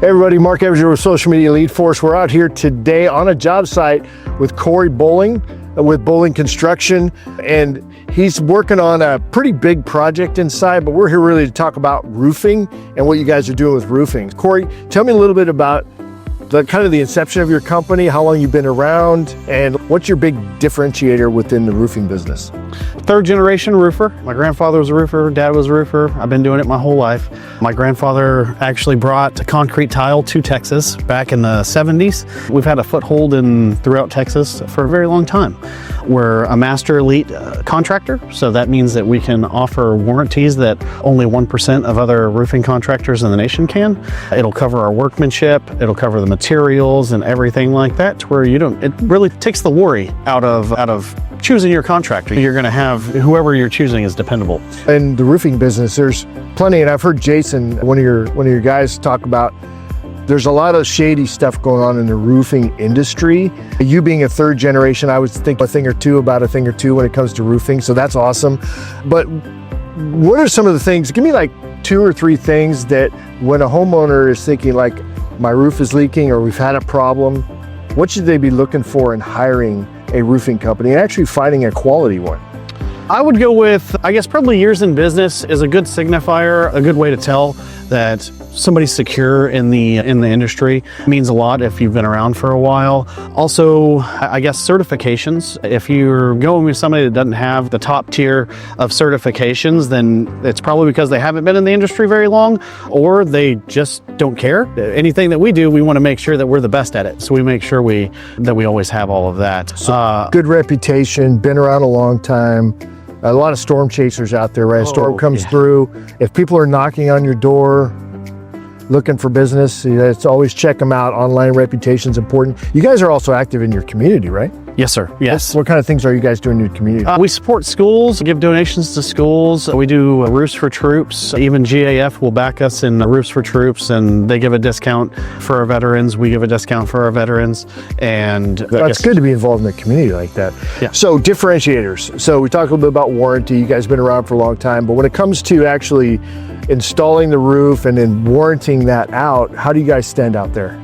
Hey everybody, Mark Evans with Social Media Lead Force. We're out here today on a job site with Corey Boling with Boling Construction, and he's working on a pretty big project inside, but we're here really to talk about roofing and what you guys are doing with roofing. Corey, tell me a little bit about the inception of your company, how long you've been around, and what's your big differentiator within the roofing business? Third generation roofer. My grandfather was a roofer, dad was a roofer. I've been doing it my whole life. My grandfather actually brought concrete tile to Texas back in the 70s. We've had a foothold throughout Texas for a very long time. We're a master elite contractor, so that means that we can offer warranties that only 1% of other roofing contractors in the nation can. It'll cover our workmanship, it'll cover the materials and everything like that, to where it really takes the worry out of choosing your contractor. You're going to have whoever you're choosing is dependable. In the roofing business, there's plenty, and I've heard Jason, one of your guys, talk about there's a lot of shady stuff going on in the roofing industry. You being a third generation, I would think a thing or two when it comes to roofing, so that's awesome. But what are some of the things, give me like 2 or 3 things that when a homeowner is thinking like, my roof is leaking or we've had a problem, what should they be looking for in hiring a roofing company and actually finding a quality one? I would go with, I guess probably years in business is a good signifier, a good way to tell that somebody's secure in the industry. It means a lot if you've been around for a while. Also, I guess certifications. If you're going with somebody that doesn't have the top tier of certifications, then it's probably because they haven't been in the industry very long, or they just don't care. Anything that we do, we want to make sure that we're the best at it. So we make sure that we always have all of that. So good reputation, been around a long time. A lot of storm chasers out there, right? A storm comes through. If people are knocking on your door, looking for business, it's always check them out. Online reputation's important. You guys are also active in your community, right? Yes, sir. Yes. What kind of things are you guys doing in your community? We support schools, give donations to schools. We do roofs for troops. Even GAF will back us in roofs for troops, and they give a discount for our veterans. We give a discount for our veterans. And that's good to be involved in a community like that. Yeah. So differentiators. So we talked a little bit about warranty. You guys have been around for a long time, but when it comes to actually installing the roof and then warranting that out, how do you guys stand out there?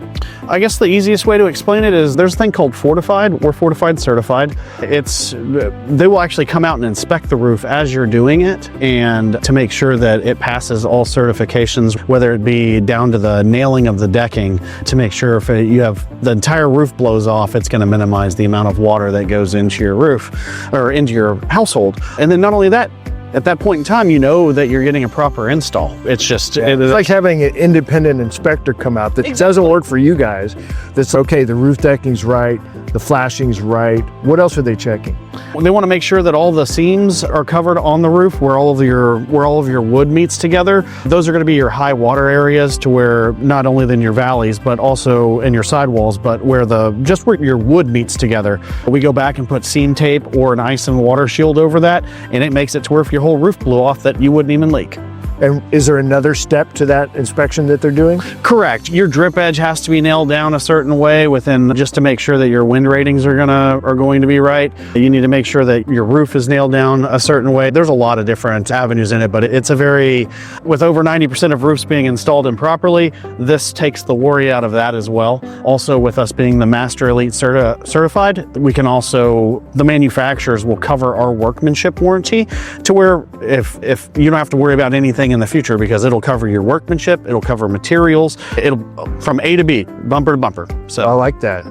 I guess the easiest way to explain it is there's a thing called Fortified. We're Fortified certified. They will actually come out and inspect the roof as you're doing it, and to make sure that it passes all certifications, whether it be down to the nailing of the decking, to make sure if you have the entire roof blows off, it's going to minimize the amount of water that goes into your roof or into your household. And then not only that, at that point in time, you know that you're getting a proper install. It's just it's like having an independent inspector come out that doesn't work for you guys. That's okay, the roof decking's right, the flashing's right. What else are they checking? They want to make sure that all the seams are covered on the roof, where all of your wood meets together. Those are going to be your high water areas, to where not only in your valleys, but also in your sidewalls, but where where your wood meets together. We go back and put seam tape or an ice and water shield over that, and it makes it to where if your whole roof blew off, that you wouldn't even leak. And is there another step to that inspection that they're doing? Correct. Your drip edge has to be nailed down a certain way just to make sure that your wind ratings are going to be right. You need to make sure that your roof is nailed down a certain way. There's a lot of different avenues in it, but with over 90% of roofs being installed improperly, this takes the worry out of that as well. Also, with us being the Master Elite certified, we can also, the manufacturers will cover our workmanship warranty, to where if you don't have to worry about anything in the future, because it'll cover your workmanship, it'll cover materials, it'll from A to B, bumper to bumper. So I like that,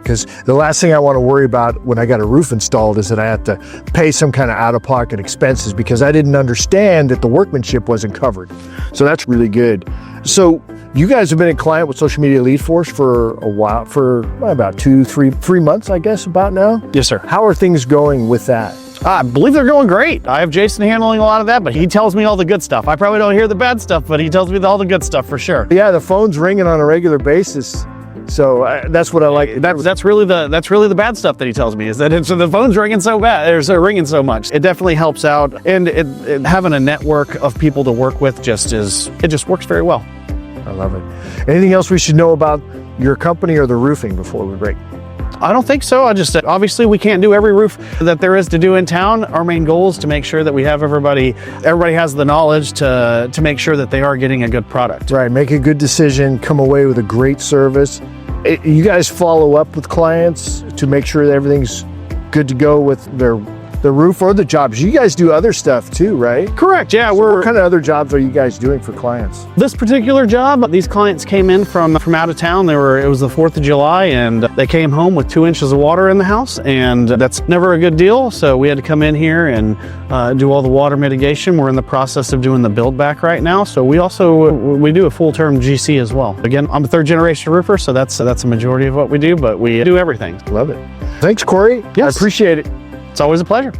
because the last thing I want to worry about when I got a roof installed is that I have to pay some kind of out-of-pocket expenses, because I didn't understand that the workmanship wasn't covered. So that's really good. So you guys have been a client with Social Media Lead Force for a while, for about 3 months, I guess, about now? Yes, sir. How are things going with that? I believe they're going great. I have Jason handling a lot of that, but he tells me all the good stuff. I probably don't hear the bad stuff, but he tells me all the good stuff for sure. Yeah, the phone's ringing on a regular basis. So that's what I like. That's really the bad stuff that he tells me, is that the phone's ringing so bad, or ringing so much. It definitely helps out, and having a network of people to work with just works very well. I love it. Anything else we should know about your company or the roofing before we break? I don't think so. I just, obviously we can't do every roof that there is to do in town. Our main goal is to make sure that we have everybody has the knowledge to make sure that they are getting a good product. Right, make a good decision, come away with a great service. You guys follow up with clients to make sure that everything's good to go with the roof or the jobs. You guys do other stuff too, right? Correct, yeah. What kind of other jobs are you guys doing for clients? This particular job, these clients came in from out of town. It was the 4th of July and they came home with 2 inches of water in the house, and that's never a good deal. So we had to come in here and do all the water mitigation. We're in the process of doing the build back right now. So we do a full term GC as well. Again, I'm a 3rd generation roofer, so that's a majority of what we do, but we do everything. Love it. Thanks, Corey. Yes. I appreciate it. It's always a pleasure.